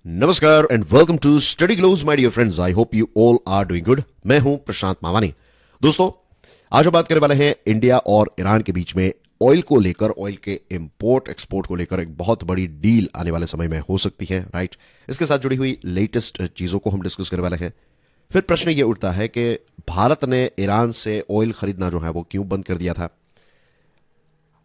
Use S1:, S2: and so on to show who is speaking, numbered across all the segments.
S1: नमस्कार and welcome to Study Glows my dear friends. I hope you all are doing good. मैं हूं प्रशांत मावानी। दोस्तों, आज हम बात करने वाले हैं इंडिया और ईरान के बीच में ऑयल को लेकर, ऑयल के इंपोर्ट एक्सपोर्ट को लेकर एक बहुत बड़ी डील आने वाले समय में हो सकती है, राइट। इसके साथ जुड़ी हुई लेटेस्ट चीजों को हम डिस्कस करने वाले हैं। फिर प्रश्न ये उठता है कि भारत ने ईरान से ऑयल खरीदना जो है वो क्यों बंद कर दिया था।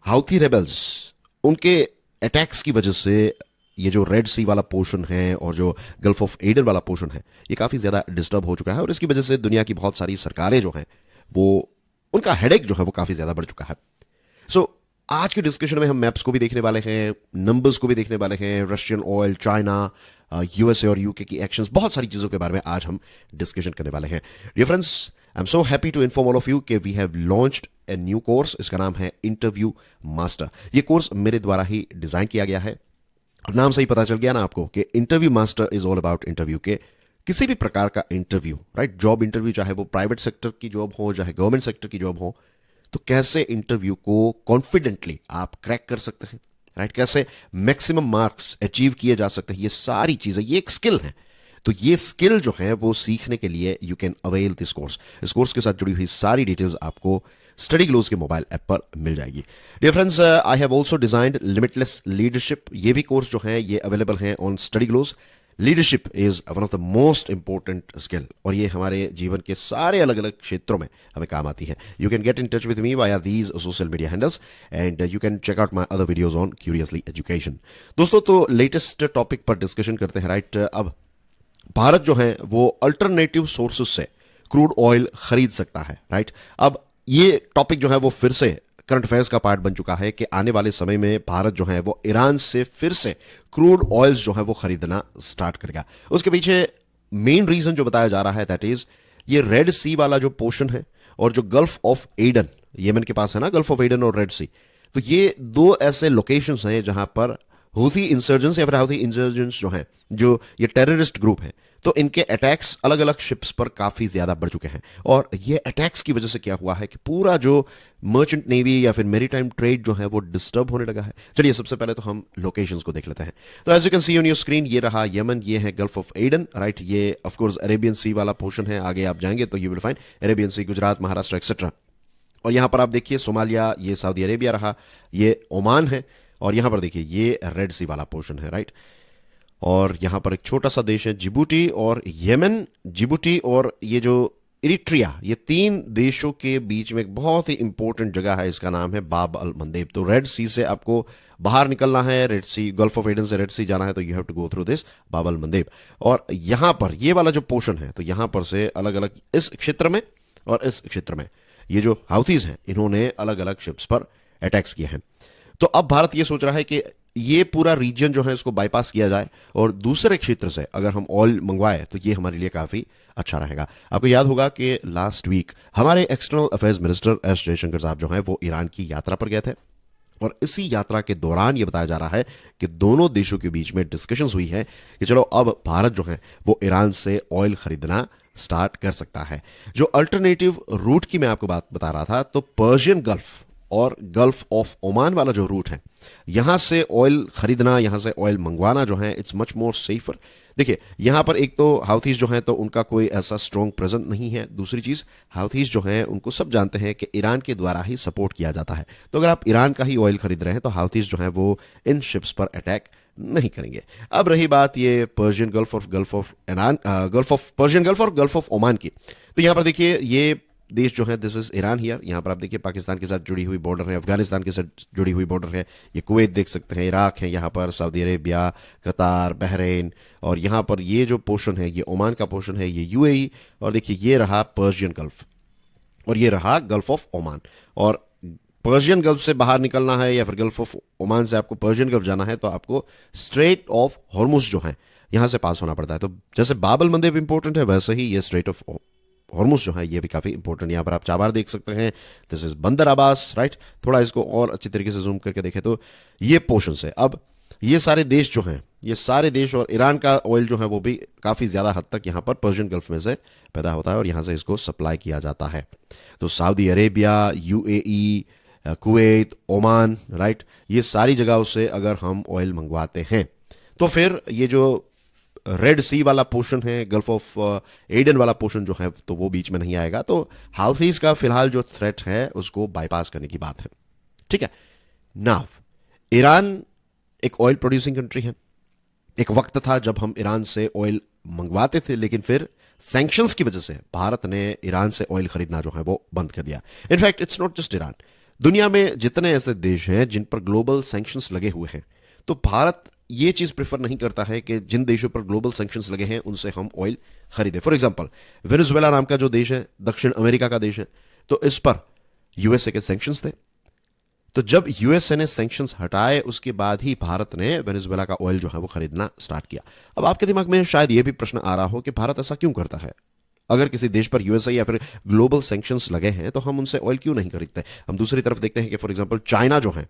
S1: हाउथी रेबल्स, उनके अटैक्स की वजह से ये जो रेड सी वाला पोर्शन है और जो गल्फ ऑफ एडन वाला पोर्शन है, ये काफी ज्यादा डिस्टर्ब हो चुका है और इसकी वजह से दुनिया की बहुत सारी सरकारें जो हैं वो, उनका हेडेक जो है वो काफी ज्यादा बढ़ चुका है। सो आज के डिस्कशन में हम मैप्स को भी देखने वाले हैं, नंबर्स को भी देखने वाले हैं, रशियन ऑयल, चाइना, यूएसए और यूके की एक्शंस, बहुत सारी चीजों के बारे में आज हम डिस्कशन करने वाले हैं। Dear friends, I am so happy to inform all of you कि we have launched a new course. इसका नाम है इंटरव्यू मास्टर। ये कोर्स मेरे द्वारा ही डिजाइन किया गया है। नाम से ही पता चल गया ना आपको कि interview master is all about interview के किसी भी प्रकार का इंटरव्यू, राइट। जॉब इंटरव्यू, चाहे वो प्राइवेट सेक्टर की जॉब हो चाहे गवर्नमेंट सेक्टर की जॉब हो, तो कैसे इंटरव्यू को कॉन्फिडेंटली आप क्रैक कर सकते हैं, राइट। कैसे मैक्सिमम मार्क्स अचीव किए जा सकते हैं, ये सारी चीजें, ये एक स्किल है। तो ये स्किल जो है वो सीखने के लिए you can avail this course. इस कोर्स के साथ जुड़ी हुई सारी डिटेल्स आपको स्टडी ग्लोज के मोबाइल ऐप पर मिल जाएगी। Dear friends, I have also designed limitless leadership. ये भी कोर्स जो है ये अवेलेबल है on Study Glows. Leadership is one of the most important skill और ये हमारे जीवन के सारे अलग अलग क्षेत्रों में हमें काम आती है। You can get in touch with me via these social media handles and you can check out my other videos on Curiously Education. दोस्तों, तो लेटेस्ट टॉपिक पर डिस्कशन करते हैं, राइट। अब भारत जो है वो अल्टरनेटिव सोर्सेस से क्रूड ऑयल खरीद सकता है, राइट। अब ये टॉपिक जो है वो फिर से करंट अफेयर्स का पार्ट बन चुका है कि आने वाले समय में भारत जो है वो ईरान से फिर से क्रूड ऑयल्स जो है वो खरीदना स्टार्ट करेगा। उसके पीछे मेन रीजन जो बताया जा रहा है दैट इज ये रेड सी वाला जो पोर्शन है और जो गल्फ ऑफ एडन, येमन के पास है ना, गल्फ ऑफ एडन और रेड सी। तो ये दो ऐसे लोकेशंस हैं जहां पर हूथी इंसर्जेंट्स या फिर हूथी इंसर्जेंट्स जो हैं, जो ये टेररिस्ट ग्रुप हैं, तो इनके अटैक्स अलग अलग शिप्स पर काफी ज्यादा बढ़ चुके हैं। और ये अटैक्स की वजह से क्या हुआ है कि पूरा जो मर्चेंट नेवी या फिर मेरीटाइम ट्रेड जो है वो डिस्टर्ब होने लगा है। चलिए सबसे पहले तो हम लोकेशंस को देख लेते हैं। तो as you can see on your screen, ये रहा यमन, ये है गल्फ ऑफ एडन, राइट। ये ऑफ कोर्स अरेबियन सी वाला पोर्शन है। आगे आप जाएंगे तो you will find Arabian Sea, Gujarat, Maharashtra etcetera. और यहां पर आप देखिए सोमालिया, ये सऊदी अरेबिया रहा, ये ओमान है। और यहां पर देखिए ये रेड सी वाला पोर्शन है, राइट। और यहां पर एक छोटा सा देश है जिबूटी और येमेन, जिबूटी और ये जो इरिट्रिया, ये तीन देशों के बीच में एक बहुत ही इंपॉर्टेंट जगह है, इसका नाम है बाब अल मंदेब। तो रेड सी से आपको बाहर निकलना है, Red Sea, Gulf of Aden से रेड सी जाना है, तो you have to go through this Bab al मंदेब। और यहां पर ये वाला जो पोर्शन है, तो यहां पर से अलग अलग इस क्षेत्र में और इस क्षेत्र में ये जो हाउथीज हैं, इन्होंने अलग अलग शिप्स पर अटैक्स किए हैं। तो अब भारत ये सोच रहा है कि ये पूरा रीजन जो है इसको बाईपास किया जाए और दूसरे क्षेत्र से अगर हम ऑयल मंगवाए तो ये हमारे लिए काफी अच्छा रहेगा। आपको याद होगा कि लास्ट वीक हमारे external affairs minister S Jaishankar साहब जो हैं वो ईरान की यात्रा पर गए थे और इसी यात्रा के दौरान ये बताया जा रहा है कि दोनों देशों के बीच में डिस्कशंस हुई है कि चलो अब भारत जो है वो ईरान से ऑयल खरीदना स्टार्ट कर सकता है। जो अल्टरनेटिव रूट की मैं आपको बात बता रहा था, तो पर्शियन गल्फ और गल्फ ऑफ ओमान वाला जो रूट है, यहां से ऑयल खरीदना, यहां से ऑयल मंगवाना जो है, इट्स मच मोर सेफर। देखिए यहां पर एक तो हाउथीज जो हैं तो उनका कोई ऐसा स्ट्रॉन्ग प्रेजेंस नहीं है। दूसरी चीज, हाउथीज जो हैं उनको सब जानते हैं कि ईरान के द्वारा ही सपोर्ट किया जाता है। तो अगर आप ईरान का ही ऑयल खरीद रहे हैं तो हाउथीज जो हैं वो इन शिप्स पर अटैक नहीं करेंगे। अब रही बात ये पर्शियन गल्फ और gulf of Iran, gulf of Persian gulf और गल्फ ऑफ ओमान की, तो यहां पर देखिए ये देश जो है दिस इज ईरान हियर। यहां पर आप देखिए पाकिस्तान के साथ जुड़ी हुई बॉर्डर है, अफगानिस्तान के साथ जुड़ी हुई बॉर्डर है, ये कुवैत देख सकते हैं, इराक है, यहां पर सऊदी अरेबिया, कतार, बहरीन, और यहां पर ये जो पोर्शन है ये ओमान का पोर्शन है, ये यूएई। और देखिए ये रहा पर्शियन गल्फ और ये रहा गल्फ ऑफ ओमान। और पर्शियन गल्फ से बाहर निकलना है या फिर गल्फ ऑफ ओमान से आपको पर्शियन गल्फ जाना है तो आपको स्ट्रेट ऑफ हॉर्मुज जो है यहां से पास होना पड़ता है। तो जैसे बाबल मंदेब इंपॉर्टेंट है, वैसे ही ये स्ट्रेट ऑफ हॉर्मुज जो है ये भी काफी इंपॉर्टेंट। यहां पर आप चाबार देख सकते हैं, दिस इज बंदर अब्बास, राइट। थोड़ा इसको और अच्छी तरीके से जूम करके देखें तो ये पोर्शन है। अब ये सारे देश जो हैं, ये सारे देश, और ईरान का ऑयल जो है वो भी काफी ज्यादा हद तक यहां पर पर्शियन गल्फ में से पैदा होता है और यहां से इसको सप्लाई किया जाता है। तो Saudi Arabia, UAE, Kuwait, Oman, right, ये सारी जगहों से अगर हम ऑयल मंगवाते हैं तो फिर ये जो रेड सी वाला पोर्शन है, गल्फ ऑफ एडन वाला पोर्शन जो है, तो वो बीच में नहीं आएगा। तो हाउथीज का फिलहाल जो थ्रेट है उसको बाईपास करने की बात है। ठीक है। नाउ ईरान एक ऑयल प्रोड्यूसिंग कंट्री है। एक वक्त था जब हम ईरान से ऑयल मंगवाते थे, लेकिन फिर सैंक्शंस की वजह से भारत ने ईरान से ऑयल खरीदना जो है वो बंद कर दिया। In fact it's not just Iran, दुनिया में जितने ऐसे देश हैं जिन पर ग्लोबल सैंक्शंस लगे हुए हैं, तो भारत ये चीज प्रेफर नहीं करता है कि जिन देशों पर ग्लोबल सैंक्शंस लगे हैं उनसे हम ऑयल खरीदें। फॉर एग्जांपल वेनेजुएला नाम का जो देश है, दक्षिण अमेरिका का देश है, तो इस पर यूएसए के सैंक्शंस थे। तो जब यूएसए ने सैंक्शंस हटाए उसके बाद ही भारत ने वेनेजुएला का ऑयल जो है वो खरीदना स्टार्ट किया। अब आपके दिमाग में शायद यह भी प्रश्न आ रहा हो कि भारत ऐसा क्यों करता है? अगर किसी देश पर यूएसए या फिर ग्लोबल सैंक्शंस लगे हैं तो हम उनसे ऑयल क्यों नहीं खरीदते? हम दूसरी तरफ देखते हैं कि फॉर एग्जांपल चाइना जो है,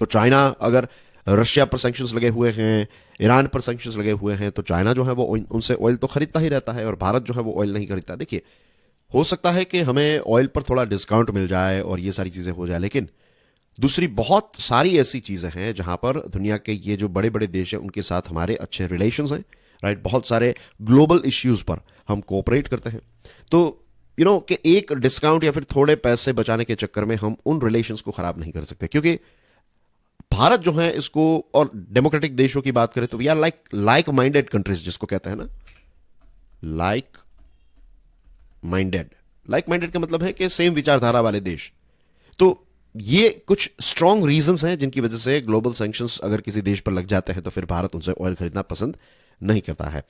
S1: तो चाइना अगर रशिया पर सैंक्शंस लगे हुए हैं, ईरान पर सैंक्शंस लगे हुए हैं, तो चाइना जो है वो उनसे ऑयल तो खरीदता ही रहता है और भारत जो है वो ऑयल नहीं खरीदता। देखिए, हो सकता है कि हमें ऑयल पर थोड़ा डिस्काउंट मिल जाए और ये सारी चीजें हो जाए, लेकिन दूसरी बहुत सारी ऐसी चीजें हैं जहां पर दुनिया के ये जो बड़े बड़े देश हैं उनके साथ हमारे अच्छे रिलेशंस हैं, राइट। बहुत सारे ग्लोबल इश्यूज पर हम कोऑपरेट करते हैं। तो कि एक डिस्काउंट या फिर थोड़े पैसे बचाने के चक्कर में हम उन रिलेशंस को खराब नहीं कर सकते, क्योंकि भारत जो है इसको, और डेमोक्रेटिक देशों की बात करें तो we are like minded countries, जिसको कहते हैं ना लाइक माइंडेड का मतलब है कि सेम विचारधारा वाले देश। तो ये कुछ स्ट्रॉन्ग रीजंस हैं जिनकी वजह से ग्लोबल सैंक्शंस अगर किसी देश पर लग जाते हैं तो फिर भारत उनसे ऑयल खरीदना पसंद नहीं करता है।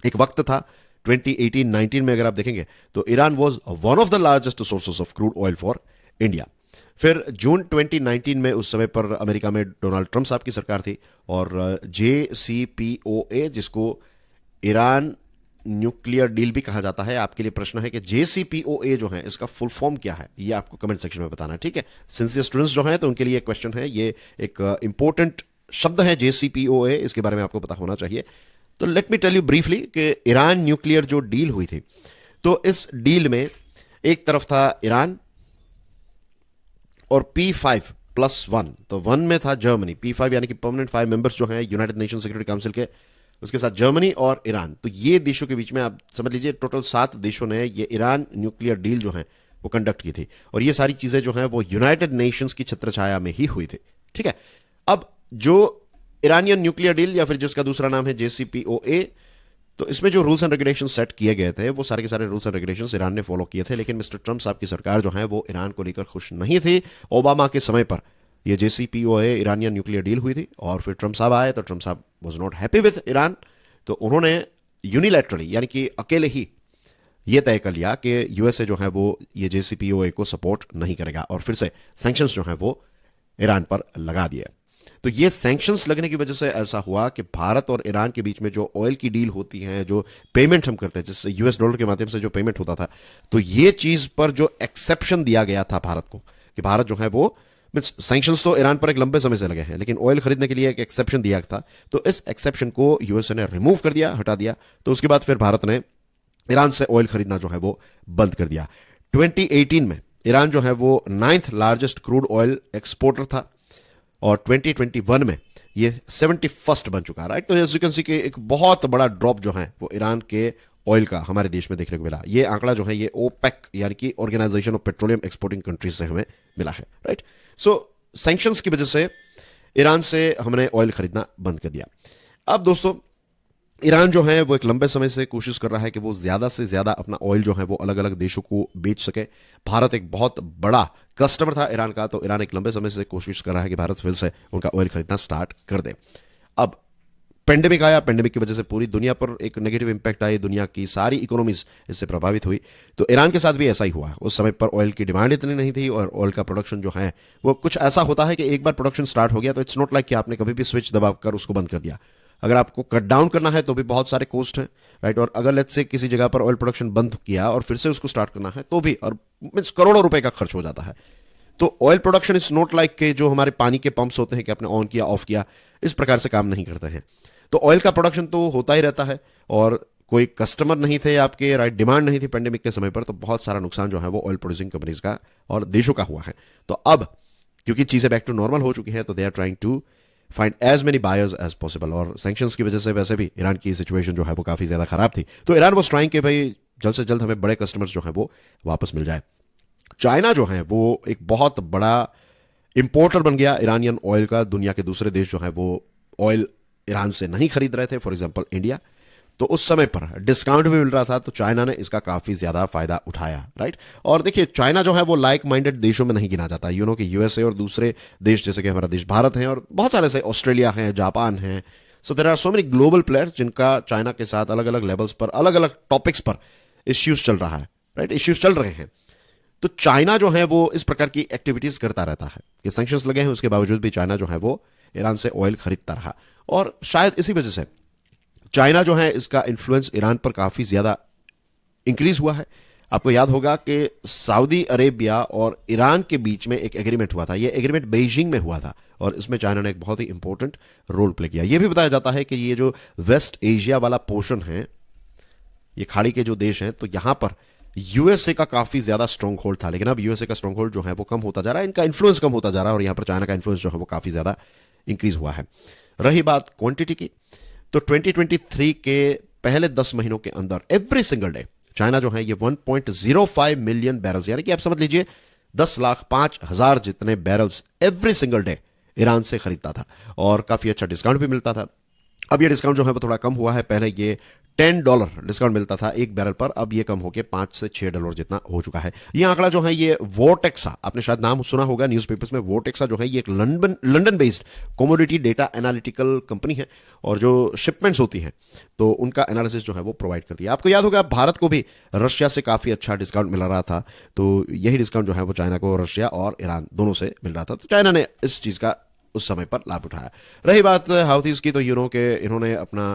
S1: एक वक्त था 2018-19 में, अगर आप देखेंगे तो Iran was one of the largest sources of crude oil for India. फिर जून 2019 में, उस समय पर अमेरिका में डोनाल्ड ट्रंप साहब की सरकार थी, और JCPOA, जिसको ईरान न्यूक्लियर डील भी कहा जाता है। आपके लिए प्रश्न है कि JCPOA जो है इसका फुल फॉर्म क्या है, ये आपको कमेंट सेक्शन में बताना है। ठीक है, सिंसियर स्टूडेंट्स जो हैं तो उनके लिए क्वेश्चन है, ये एक इंपॉर्टेंट शब्द है JCPOA, इसके बारे में आपको पता होना चाहिए। तो let me tell you briefly कि ईरान न्यूक्लियर जो डील हुई थी, तो इस डील में एक तरफ था ईरान और P5+1, तो 1 में था जर्मनी, P5 यानी कि परमानेंट 5 मेंबर्स जो हैं यूनाइटेड नेशन सिक्योरिटी काउंसिल के, उसके साथ जर्मनी और ईरान। तो ये देशों के बीच में आप समझ लीजिए टोटल 7 देशों ने ये ईरान न्यूक्लियर डील जो है वो कंडक्ट की थी, और ये सारी चीजें जो हैं वो यूनाइटेड नेशंस की छत्रछाया में ही हुई थी। ठीक है, अब जो ईरानियन न्यूक्लियर डील या फिर जिसका दूसरा नाम है JCPOA, तो इसमें जो रूल्स एंड रेगुलेशन सेट किए गए थे वो सारे के सारे रूल्स एंड रेगुलेशंस ईरान ने फॉलो किए थे, लेकिन मिस्टर ट्रंप साहब की सरकार जो है वो ईरान को लेकर खुश नहीं थी। ओबामा के समय पर ये JCPOA ईरानियन न्यूक्लियर डील हुई थी, और फिर ट्रंप साहब आए तो ट्रंप साहब was not happy with Iran, तो उन्होंने यूनिलैटरली यानी कि अकेले ही ये तय कर लिया कि यूएसए जो है वो ये JCPOA को सपोर्ट नहीं करेगा, और फिर से सैंक्शंस जो है वो ईरान पर लगा दिए। तो ये सैंक्शंस लगने की वजह से ऐसा हुआ कि भारत और ईरान के बीच में जो ऑयल की डील होती है, जो पेमेंट हम करते हैं, जिससे US डॉलर के माध्यम से जो पेमेंट होता था, तो ये चीज पर जो एक्सेप्शन दिया गया था भारत को, कि भारत जो है वो, सैंक्शंस तो ईरान पर एक लंबे समय से लगे हैं, लेकिन ऑयल खरीदने के लिए एक एक्सेप्शन दिया था, तो इस एक्सेप्शन को यूएसए ने रिमूव कर दिया, हटा दिया। तो उसके बाद फिर भारत ने ईरान से ऑयल खरीदना जो है वो बंद कर दिया। 2018 में ईरान जो है वो 9th largest crude oil exporter था, और 2021 में ये 71st बन चुका है, राइट। तो एज यू कैन सी कि एक बहुत बड़ा ड्रॉप जो है वो ईरान के ऑयल का हमारे देश में देखने को मिला। ये आंकड़ा जो है ये OPEC यानी कि organisation of petroleum exporting countries से हमें मिला है, राइट। सो सैंक्शंस की वजह से ईरान से हमने ऑयल खरीदना बंद कर दिया। अब दोस्तों, ईरान जो है वो एक लंबे समय से कोशिश कर रहा है कि वो ज्यादा से ज्यादा अपना ऑयल जो है वो अलग अलग देशों को बेच सके। भारत एक बहुत बड़ा कस्टमर था ईरान का, तो ईरान एक लंबे समय से कोशिश कर रहा है कि भारत फिर से उनका ऑयल खरीदना स्टार्ट कर दे। अब पेंडेमिक आया, पेंडेमिक की वजह से पूरी दुनिया पर एक नेगेटिव इंपैक्ट आई, दुनिया की सारी इकोनॉमीज इससे प्रभावित हुई। तो ईरान के साथ भी ऐसा ही हुआ। उस समय पर ऑयल की डिमांड इतनी नहीं थी, और ऑयल का प्रोडक्शन जो है वो कुछ ऐसा होता है कि एक बार प्रोडक्शन स्टार्ट हो गया तो इट्स नॉट लाइक कि आपने कभी भी स्विच दबाकर उसको बंद कर दिया। अगर आपको कट डाउन करना है तो भी बहुत सारे कॉस्ट हैं, राइट। और अगर लेट्स से किसी जगह पर ऑयल प्रोडक्शन बंद किया और फिर से उसको स्टार्ट करना है तो भी, और मींस करोड़ों रुपए का खर्च हो जाता है। तो oil production is not like के जो हमारे पानी के पंप्स होते हैं कि आपने ऑन किया ऑफ किया, इस प्रकार से काम नहीं करते हैं। तो ऑयल का प्रोडक्शन तो होता ही रहता है, और कोई कस्टमर नहीं थे आपके, राइट, डिमांड नहीं थी पेंडेमिक के समय पर, तो बहुत सारा नुकसान जो है वो ऑयल प्रोड्यूसिंग कंपनीज का और देशों का हुआ है। तो अब क्योंकि चीजें बैक टू नॉर्मल हो चुकी है, तो they are trying to find as many buyers as possible. और सैंक्शंस की वजह से वैसे भी ईरान की सिचुएशन जो है वो काफ़ी ज़्यादा खराब थी, तो ईरान वाज ट्राइंग कि भाई जल्द से जल्द हमें बड़े कस्टमर्स जो है वो वापस मिल जाए। चाइना जो है वो एक बहुत बड़ा इंपोर्टर बन गया ईरानियन ऑयल का। दुनिया के दूसरे देश जो है वो ऑयल ईरान से नहीं खरीद रहे थे, फॉर एग्जांपल इंडिया। तो उस समय पर डिस्काउंट भी मिल रहा था, तो चाइना ने इसका काफी ज्यादा फायदा उठाया, राइट। और देखिए चाइना जो है वो लाइक माइंडेड देशों में नहीं गिना जाता, यू नो कि यूएसए और दूसरे देश जैसे कि हमारा देश भारत है और बहुत सारे से ऑस्ट्रेलिया है, जापान है। So there are so many global players जिनका चाइना के साथ अलग अलग लेवल्स पर अलग अलग टॉपिक्स पर इश्यूज चल रहा है, राइट, इश्यूज चल रहे हैं। तो चाइना जो है वो इस प्रकार की एक्टिविटीज करता रहता है कि सैंक्शंस लगे हैं उसके बावजूद भी चाइना जो है वो ईरान से ऑयल खरीदता रहा। और शायद इसी वजह से चाइना जो है इसका इन्फ्लुएंस ईरान पर काफी ज्यादा इंक्रीज हुआ है। आपको याद होगा कि सऊदी अरेबिया और ईरान के बीच में एक एग्रीमेंट हुआ था, यह एग्रीमेंट बीजिंग में हुआ था और इसमें चाइना ने एक बहुत ही इंपॉर्टेंट रोल प्ले किया। यह भी बताया जाता है कि ये जो वेस्ट एशिया वाला पोर्शन है, ये खाड़ी के जो देश हैं, तो यहां पर यूएसए का काफी ज्यादा स्ट्रॉन्ग होल्ड था, लेकिन अब यूएसए का स्ट्रॉन्ग होल्ड जो है वो कम होता जा रहा है, इनका इन्फ्लुएंस कम होता जा रहा है और यहां पर चाइना का इन्फ्लुएंस जो है वो काफी ज्यादा इंक्रीज हुआ है। रही बात क्वांटिटी की, तो 2023 के पहले 10 महीनों के अंदर एवरी सिंगल डे चाइना जो है ये 1.05 मिलियन बैरल्स, यानी कि आप समझ लीजिए 10,05,000 जितने barrels every single day Iran से खरीदता था और काफी अच्छा डिस्काउंट भी मिलता था। अब ये डिस्काउंट जो है वो थोड़ा कम हुआ है, पहले ये $10 डिस्काउंट मिलता था एक बैरल पर, अब ये कम होकर $5 से $6 जितना हो चुका है। ये आंकड़ा जो है ये वोटेक्सा, आपने शायद नाम सुना होगा न्यूज़पेपर्स में, वोटेक्सा जो है ये एक London based commodity data analytical company है और जो शिपमेंट्स होती हैं तो उनका एनालिसिस जो है वो प्रोवाइड करती है। आपको याद होगा भारत को भी रशिया से काफी अच्छा डिस्काउंट मिल रहा था, तो यही डिस्काउंट जो है वो चाइना को रशिया और ईरान दोनों से मिल रहा था, तो चाइना ने इस चीज का उस समय पर लाभ उठाया। रही बात हाउथीज की, तो यू नो के इन्होंने अपना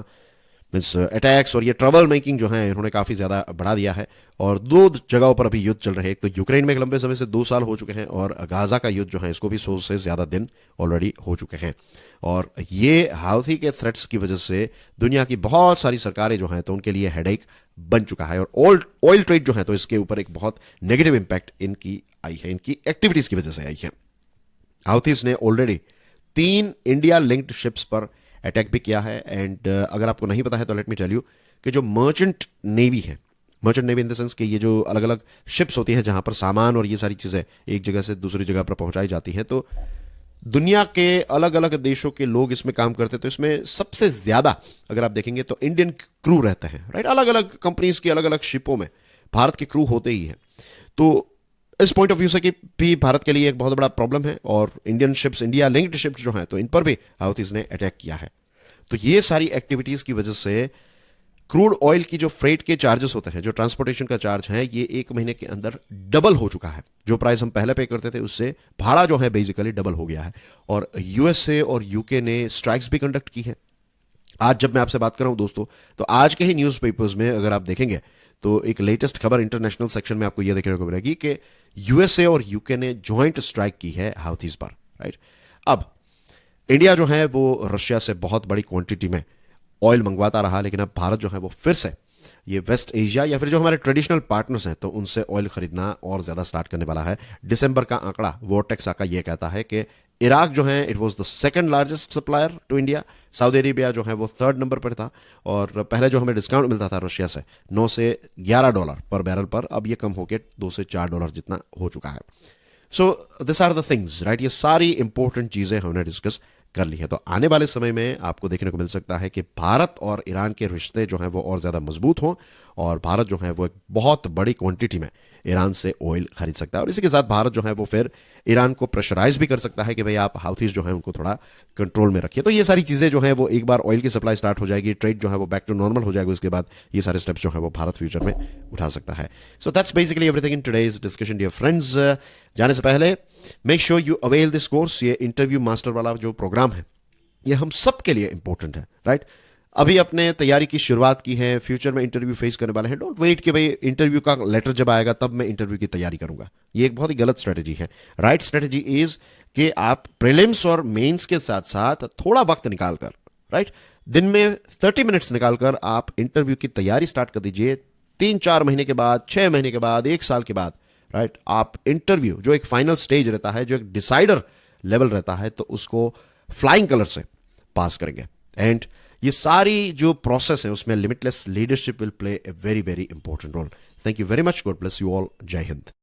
S1: मीन्स अटैक्स और ये ट्रबल मेकिंग जो है इन्होंने काफी ज्यादा बढ़ा दिया है और दो जगहों पर अभी युद्ध चल रहे हैं। एक तो यूक्रेन में एक लंबे समय से 2 साल हो चुके हैं और गाजा का युद्ध जो है इसको भी 100 से ज्यादा दिन ऑलरेडी हो चुके हैं। और ये हाउथी के थ्रेट्स की वजह से दुनिया की बहुत सारी सरकारें जो हैं तो उनके लिए हेडेक बन चुका है और ऑयल ट्रेड जो है तो इसके ऊपर एक बहुत नेगेटिव इंपैक्ट इनकी आई है, इनकी एक्टिविटीज की वजह से आई है। हाउथीज ने ऑलरेडी 3 इंडिया लिंक्ड शिप्स पर अटैक भी किया है। एंड अगर आपको नहीं पता है तो लेट मी टेल यू कि जो मर्चेंट नेवी है, merchant navy in the sense कि ये जो अलग अलग शिप्स होती हैं जहां पर सामान और ये सारी चीजें एक जगह से दूसरी जगह पर पहुंचाई जाती हैं, तो दुनिया के अलग अलग देशों के लोग इसमें काम करते हैं। तो इसमें सबसे ज्यादा अगर आप देखेंगे तो इंडियन क्रू रहते हैं, राइट। अलग अलग कंपनीज की अलग अलग शिपों में भारत के क्रू होते ही है। तो इस पॉइंट ऑफ व्यू से कि भी भारत के लिए एक बहुत बड़ा प्रॉब्लम है और Indian ships, India linked ships जो हैं तो इन पर भी हाउथीज ने अटैक किया है। तो ये सारी एक्टिविटीज की वजह से क्रूड ऑयल की जो फ्रेट के चार्जेस होते हैं, जो ट्रांसपोर्टेशन का चार्ज है, ये 1 महीने के अंदर डबल हो चुका है। जो प्राइस हम पहले पे करते थे उससे भाड़ा जो है बेसिकली डबल हो गया है। और यूएसए और यूके ने स्ट्राइक्स भी कंडक्ट की है। आज जब मैं आपसे बात कर रहा हूं दोस्तों, तो आज के ही न्यूज़पेपर्स में अगर आप देखेंगे तो एक लेटेस्ट खबर इंटरनेशनल सेक्शन में आपको यह देखने को मिलेगी कि यूएसए और यूके ने ज्वाइंट स्ट्राइक की है हाउथीज पर, राइट। अब इंडिया जो है वो रशिया से बहुत बड़ी क्वांटिटी में ऑयल मंगवाता रहा, लेकिन अब भारत जो है वो फिर से ये वेस्ट एशिया या फिर जो हमारे ट्रेडिशनल पार्टनर्स हैं तो उनसे ऑयल खरीदना और ज्यादा स्टार्ट करने वाला है। दिसंबर का आंकड़ा वोटेक्सा का ये कहता है कि इराक जो है it was the second largest supplier to India, Saudi Arabia जो है वो 3rd नंबर पर था और पहले जो हमें डिस्काउंट मिलता था रशिया से $9 से $11 पर बैरल पर, अब ये कम होकर $2 से $4 जितना हो चुका है। So this are the things, right. ये सारी इंपॉर्टेंट चीजें हमने डिस्कस कर ली है। तो आने वाले समय में आपको देखने को मिल सकता है कि भारत और ईरान के रिश्ते जो हैं वो और ज्यादा मजबूत हों और भारत जो है वो एक बहुत बड़ी क्वांटिटी में ईरान से ऑयल खरीद सकता है और इसी के साथ भारत जो है वो फिर ईरान को प्रेशराइज भी कर सकता है कि भाई आप हाउथीज जो है उनको थोड़ा कंट्रोल में रखिए। तो ये सारी चीजें जो है वो एक बार ऑयल की सप्लाई स्टार्ट हो जाएगी, ट्रेड जो है वो बैक टू नॉर्मल हो जाएगा, उसके बाद ये सारे स्टेप्स जो है वो भारत फ्यूचर में उठा सकता है। So that's basically everything in today's discussion dear friends. जाने से पहले make sure you avail this course. ये इंटरव्यू मास्टर वाला जो प्रोग्राम है ये हम सब के लिए इंपॉर्टेंट है, राइट। अभी अपने तैयारी की शुरुआत की है, फ्यूचर में इंटरव्यू फेस करने वाले हैं, डोंट वेट कि भाई इंटरव्यू का लेटर जब आएगा तब मैं इंटरव्यू की तैयारी करूंगा। ये एक बहुत ही गलत स्ट्रेटजी है। राइट स्ट्रेटजी इज कि आप प्रीलिम्स और मेंस के साथ साथ थोड़ा वक्त निकालकर, राइट, दिन में 30 मिनट्स निकालकर आप इंटरव्यू की तैयारी स्टार्ट कर दीजिए। 3-4 महीने के बाद, 6 महीने के बाद, 1 साल के बाद, राइट, आप इंटरव्यू जो एक फाइनल स्टेज रहता है, जो एक डिसाइडर लेवल रहता है, तो उसको फ्लाइंग कलर से पास करेंगे। एंड ये सारी जो प्रोसेस है उसमें limitless leadership will play a very very important role. Thank you very much, God bless you all, जय हिंद।